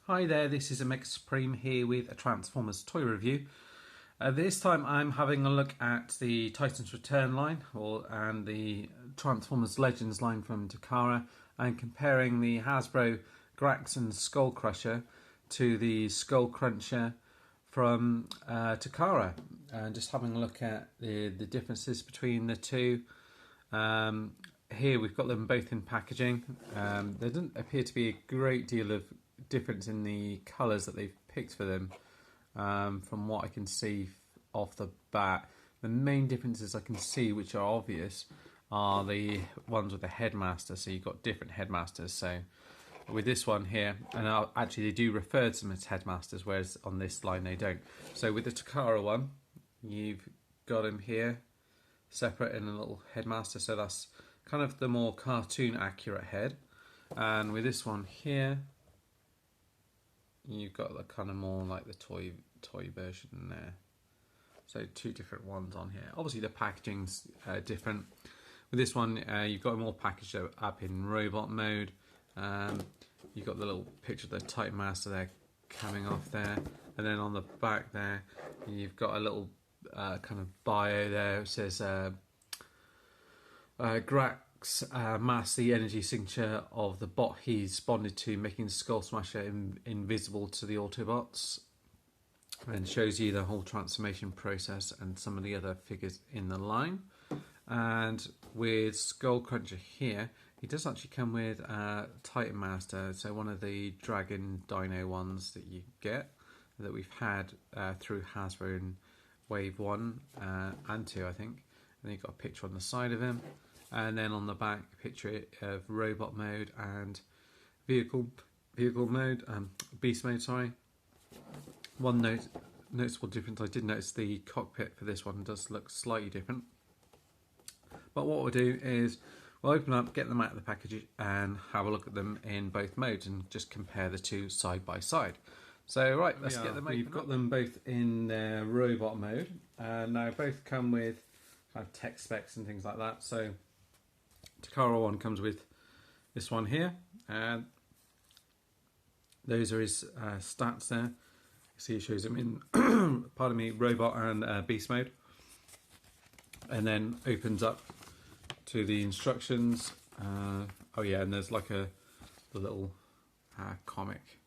Hi there, this is Omega Supreme here with a Transformers toy review. This time I'm having a look at the Titans Return line and the Transformers Legends line from Takara, and comparing the Hasbro Grax and Skullcruncher to the Skullcruncher from Takara, and just having a look at the differences between the two. Here we've got them both in packaging. There doesn't appear to be a great deal of difference in the colours that they've picked for them, from what I can see off the bat. The main differences I can see, which are obvious, are the ones with the headmaster. So you've got different headmasters. So with this one here, and actually they do refer to them as headmasters, whereas on this line they don't. So with the Takara one, you've got him here separate in a little headmaster, so that's kind of the more cartoon accurate head. And with this one here, you've got the kind of more like the toy version there. So two different ones on here. Obviously the packaging's different. With this one, you've got them all packaged up in robot mode. You've got the little picture of the Titan Master there coming off there, and then on the back there you've got a little kind of bio there. It says Grax masks the energy signature of the bot he's bonded to, making Skullsmasher invisible to the Autobots, and shows you the whole transformation process and some of the other figures in the line. And with Skullcruncher here, he does actually come with Titan Master, so one of the Dragon Dino ones that you get, that we've had through Hasbro in Wave 1 and 2, I think. And you've got a picture on the side of him, and then on the back a picture of robot mode and vehicle mode, beast mode, sorry. One noticeable difference, I did notice the cockpit for this one does look slightly different. But what we'll do is we'll open up, get them out of the package, and have a look at them in both modes and just compare the two side by side. So right, let's get them open. We've got them both in their robot mode, and now both come with kind of tech specs and things like that. So Takara one comes with this one here, and those are his stats there. See, it shows him in pardon me, robot and beast mode, and then opens up to the instructions. Oh yeah, and there's like a little comic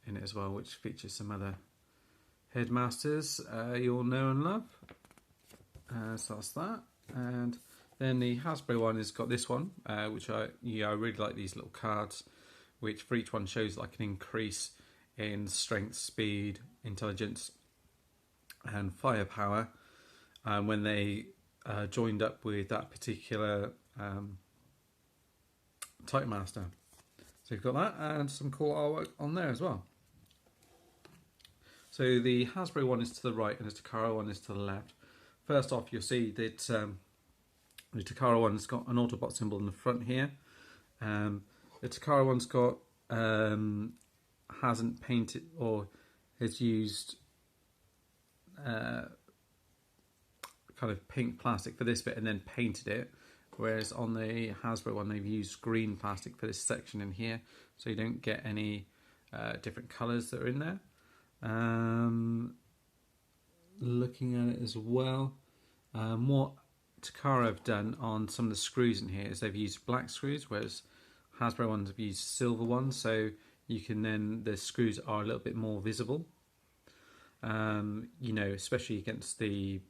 in it as well, which features some other headmasters you all know and love. So that's that. And then the Hasbro one has got this one, which I really like these little cards, which for each one shows like an increase in strength, speed, intelligence, and firepower when they joined up with that particular Titan Master. So you've got that and some cool artwork on there as well. So the Hasbro one is to the right and the Takara one is to the left. First off, you'll see that the Takara one's got an Autobot symbol in the front here. The Takara one's got hasn't painted or has used kind of pink plastic for this bit and then painted it, whereas on the Hasbro one they've used green plastic for this section in here, so you don't get any different colours that are in there. Looking at it as well, what Takara have done on some of the screws in here is they've used black screws, whereas Hasbro ones have used silver ones, so you can then, the screws are a little bit more visible, you know, especially against the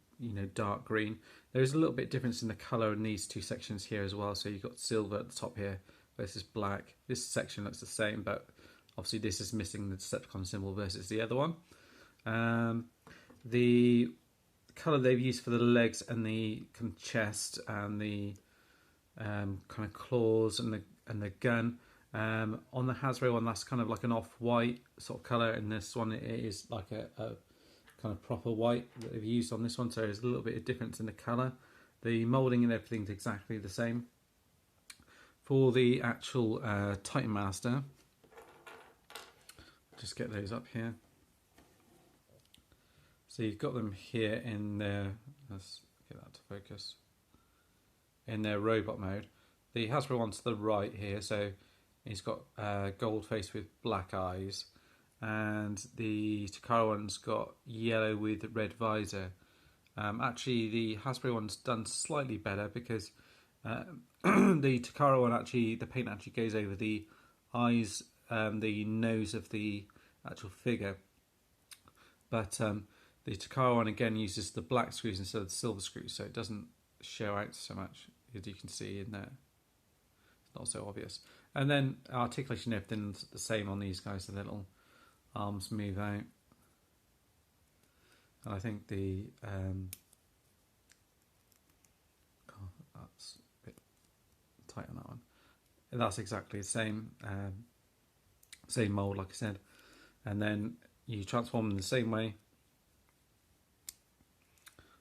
dark green. There's a little bit difference in the colour in these two sections here as well, so you've got silver at the top here versus black. This section looks the same, but obviously this is missing the Decepticon symbol versus the other one. The colour they've used for the legs and the kind of chest and the kind of claws and the gun, on the Hasbro one that's kind of like an off-white sort of colour, and this one it is like a kind of proper white that they've used on this one, so there's a little bit of difference in the colour. The moulding and everything's exactly the same. For the actual Titan Master, just get those up here. So you've got them here in their, let's get that to focus, in their robot mode. The Hasbro one's to the right here, so He's got gold face with black eyes, and the Takara one's got yellow with red visor. Actually, the Hasbro one's done slightly better because the Takara one actually, the paint actually goes over the eyes, the nose of the actual figure. But the Takara one again uses the black screws instead of the silver screws, so it doesn't show out so much, as you can see in there. It's not so obvious. And then articulation, everything's the same on these guys. The little arms move out. And I think the that's a bit tight on that one. And that's exactly the same same mold, like I said. And then you transform them the same way.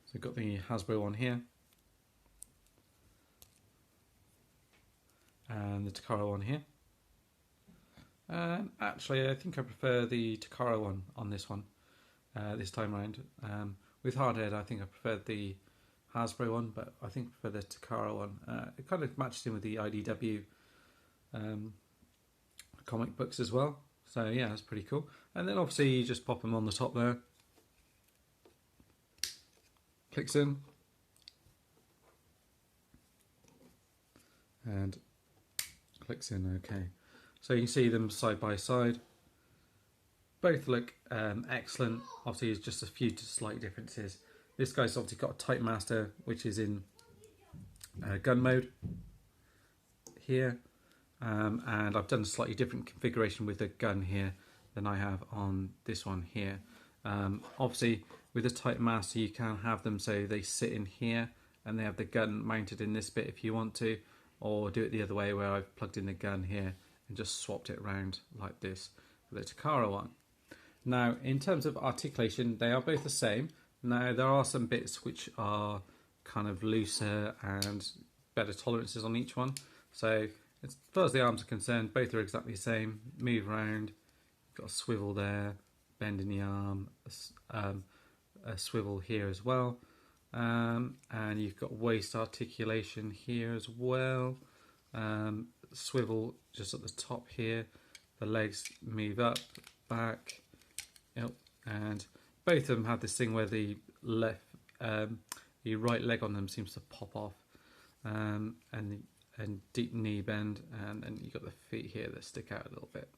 So we've got the Hasbro one here, and the Takara one here. Actually, I think I prefer the Takara one on this one this time around. With Hardhead, I think I preferred the Hasbro one, but I think I prefer the Takara one. It kind of matches in with the IDW comic books as well. So yeah, that's pretty cool. And then obviously you just pop them on the top there. Clicks in. And clicks in, okay. So you can see them side by side. Both look excellent. Obviously there's just a few slight differences. This guy's obviously got a Type Master, which is in gun mode here. And I've done a slightly different configuration with the gun here than I have on this one here. Obviously with a Type Master you can have them so they sit in here and they have the gun mounted in this bit if you want to, or do it the other way where I've plugged in the gun here and just swapped it around like this for the Takara one. Now in terms of articulation, they are both the same. Now there are some bits which are kind of looser and better tolerances on each one. So as far as the arms are concerned, both are exactly the same. Move around, got a swivel there, bend in the arm, a swivel here as well. And you've got waist articulation here as well. Swivel just at the top here. The legs move up, back, and both of them have this thing where the right leg on them seems to pop off, and deep knee bend, and then you've got the feet here that stick out a little bit.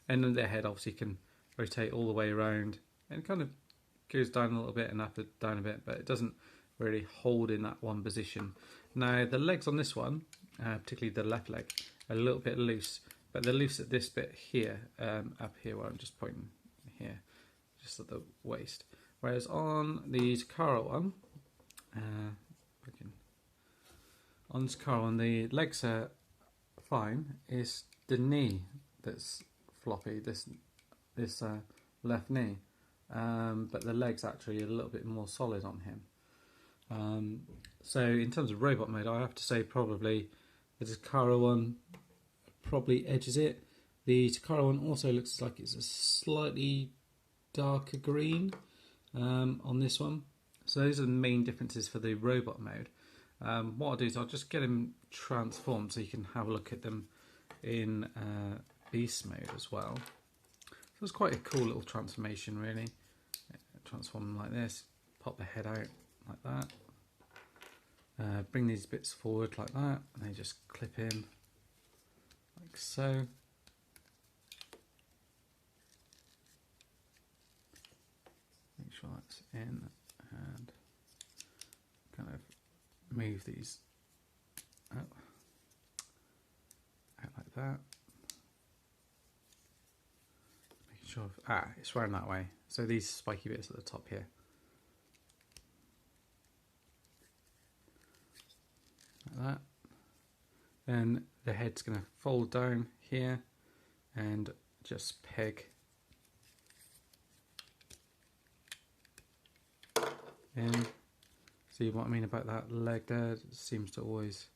And then their head obviously can rotate all the way around and kind of goes down a little bit and up and down a bit, but it doesn't really hold in that one position. Now the legs on this one, particularly the left leg, are a little bit loose, but they're loose at this bit here, up here where I'm just pointing here, just at the waist. Whereas on the Takara one, on this Takara one, the legs are fine. It's the knee that's floppy, this left knee, but the leg's actually a little bit more solid on him. So in terms of robot mode, I have to say probably the Takara one probably edges it. The Takara one also looks like it's a slightly darker green on this one. So those are the main differences for the robot mode. What I'll do is I'll just get them transformed so you can have a look at them in beast mode as well. So it's quite a cool little transformation really. Transform them like this, pop the head out like that, bring these bits forward like that, and they just clip in like so. Make sure that's in, and kind of move these out like that. Making sure it's round that way. So these spiky bits at the top here. Like that. Then the head's going to fold down here and just peg in. See what I mean about that leg there? It seems to always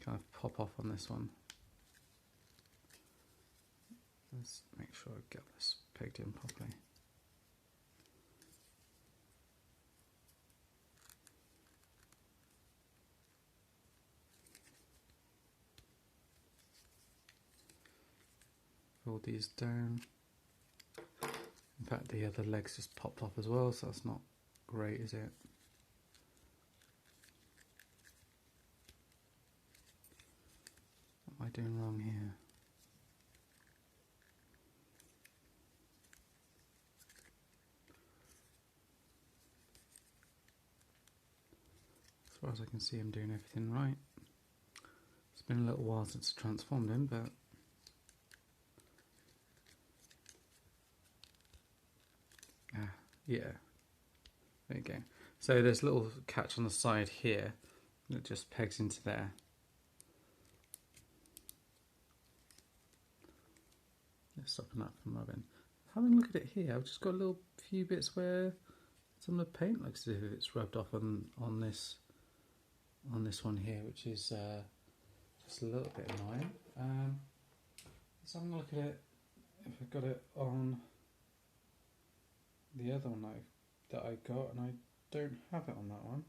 kind of pop off on this one. Let's make sure I get this pegged in properly. fold these down. In fact, the other legs just popped off as well, so that's not great, is it? What am I doing wrong here? As far as I can see, I'm doing everything right. It's been a little while since I transformed him, but yeah, there you go. So there's a little catch on the side here that just pegs into there. Just stopping that from rubbing. Having a look at it here, I've just got a little few bits where some of the paint looks as if it's rubbed off on this one here, which is just a little bit annoying. Let's have a look at it. If I've got it on the other one that I got, and I don't have it on that one.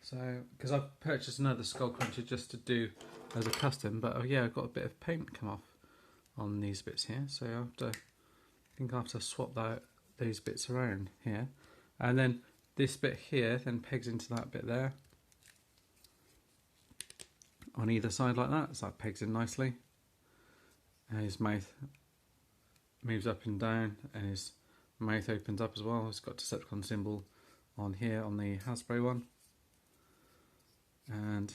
So, because I've purchased another Skullcruncher just to do as a custom, but yeah, I've got a bit of paint come off on these bits here, so I think I'll have to swap those bits around here, and then this bit here then pegs into that bit there on either side like that, so that pegs in nicely. And his mouth moves up and down, and his mouth opens up as well. It's got Decepticon symbol on here on the Hasbro one, and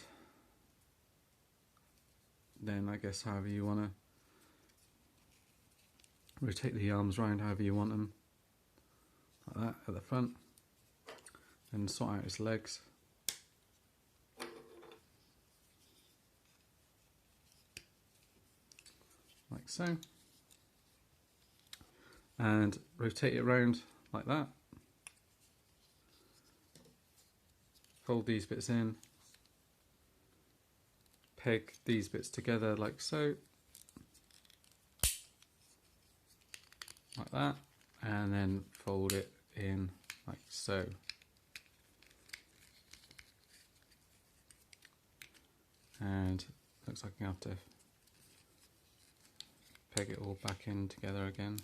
then I guess however you want to rotate the arms round, however you want them, like that at the front, and sort out his legs. Like so, and rotate it around like that. Fold these bits in, peg these bits together like so, like that, and then fold it in like so. And looks like I have to peg it all back in together again.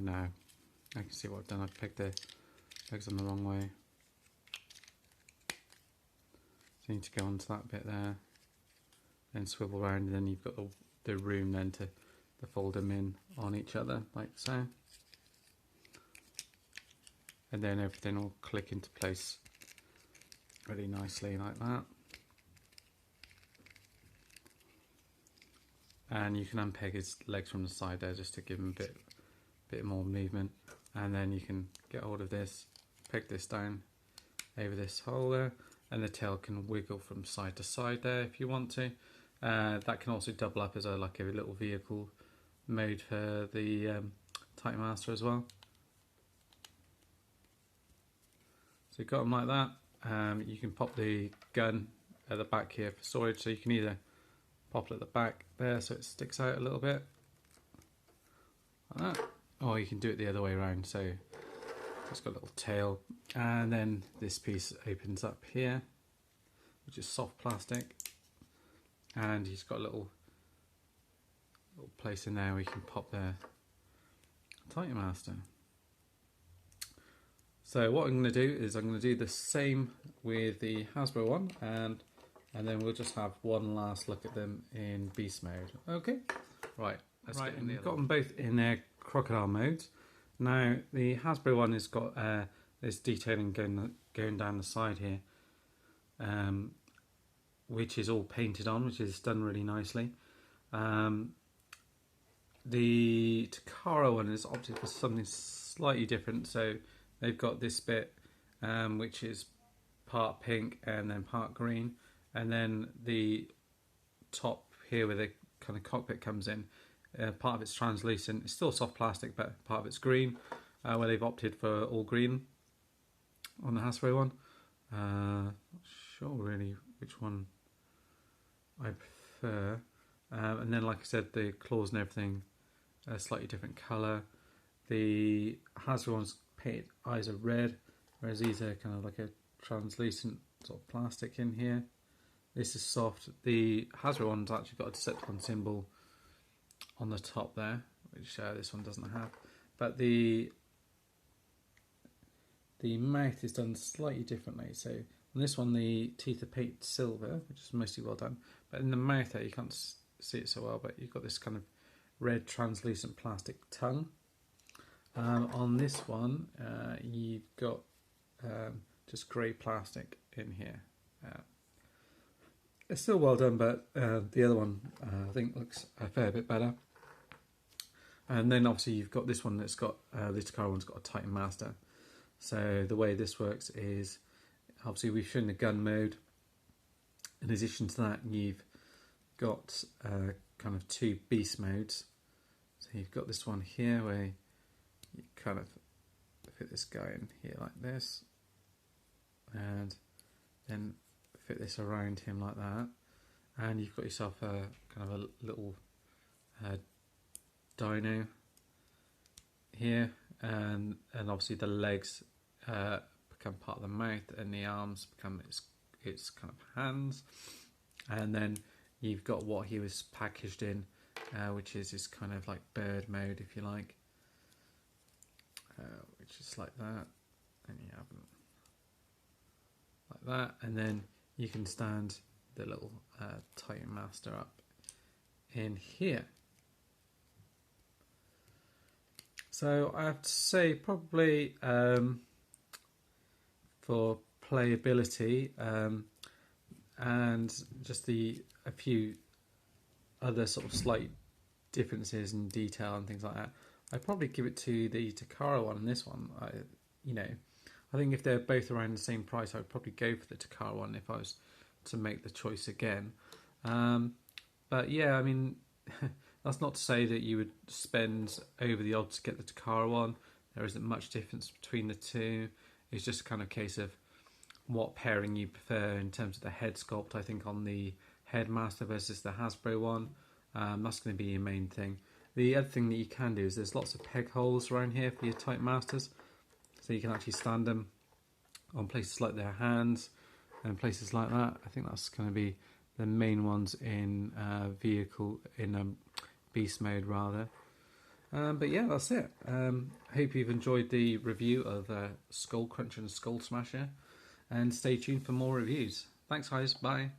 No, I can see what I've done. I've pegged the legs on the wrong way. So you need to go onto that bit there, then swivel around, and then you've got the room then to fold them in on each other like so, and then everything will click into place really nicely like that. And you can unpeg his legs from the side there just to give him a bit more movement, and then you can get hold of this, peg this down over this hole there, and the tail can wiggle from side to side there if you want to. That can also double up as a little vehicle mode for the Titan Master as well. So you've got them like that. You can pop the gun at the back here for storage, so you can either pop it at the back there so it sticks out a little bit like that, or you can do it the other way around, so it's got a little tail, and then this piece opens up here, which is soft plastic, and he's got a little place in there where you can pop the Titan Master. So what I'm going to do is I'm going to do the same with the Hasbro one, and then we'll just have one last look at them in beast mode. Okay, right. Right, and we've got them both in their crocodile modes. Now the Hasbro one has got this detailing going down the side here, which is all painted on, which is done really nicely. The Takara one is opted for something slightly different, so they've got this bit which is part pink and then part green, and then the top here where the kind of cockpit comes in, part of it's translucent. It's still soft plastic, but part of it's green, where they've opted for all green on the Hasbro one. Not sure really which one I prefer. And then, like I said, the claws and everything a slightly different colour. The Hasbro one's painted eyes are red, whereas these are kind of like a translucent sort of plastic in here. This is soft. The Hasbro one's actually got a Decepticon symbol on the top there, which this one doesn't have. But the mouth is done slightly differently. So on this one, the teeth are painted silver, which is mostly well done. But in the mouth there, you can't see it so well, but you've got this kind of red translucent plastic tongue. On this one, you've got just grey plastic in here. It's still well done, but the other one I think looks a fair bit better. And then obviously you've got this one that's got, the Takara one's got a Titan Master. So the way this works is, obviously we've shown the gun mode. In addition to that, you've got kind of two beast modes. So you've got this one here where you kind of fit this guy in here like this, and then fit this around him like that, and you've got yourself a kind of a little dino here, and obviously the legs become part of the mouth, and the arms become its kind of hands, and then you've got what he was packaged in, which is this kind of like bird mode, if you like, which is like that, and you have them like that, and then you can stand the little Titan Master up in here. So I have to say, probably for playability and just a few other sort of slight differences in detail and things like that, I'd probably give it to the Takara one and this one. I think if they're both around the same price, I would probably go for the Takara one if I was to make the choice again. But yeah, I mean, that's not to say that you would spend over the odds to get the Takara one. There isn't much difference between the two. It's just a kind of case of what pairing you prefer in terms of the head sculpt. I think on the Headmaster versus the Hasbro one, that's going to be your main thing. The other thing that you can do is there's lots of peg holes around here for your Titan Masters, so you can actually stand them on places like their hands and places like that. I think that's going to be the main ones in beast mode rather. But yeah, that's it. I hope you've enjoyed the review of Skullcruncher and Skullsmasher, and stay tuned for more reviews. Thanks guys, bye.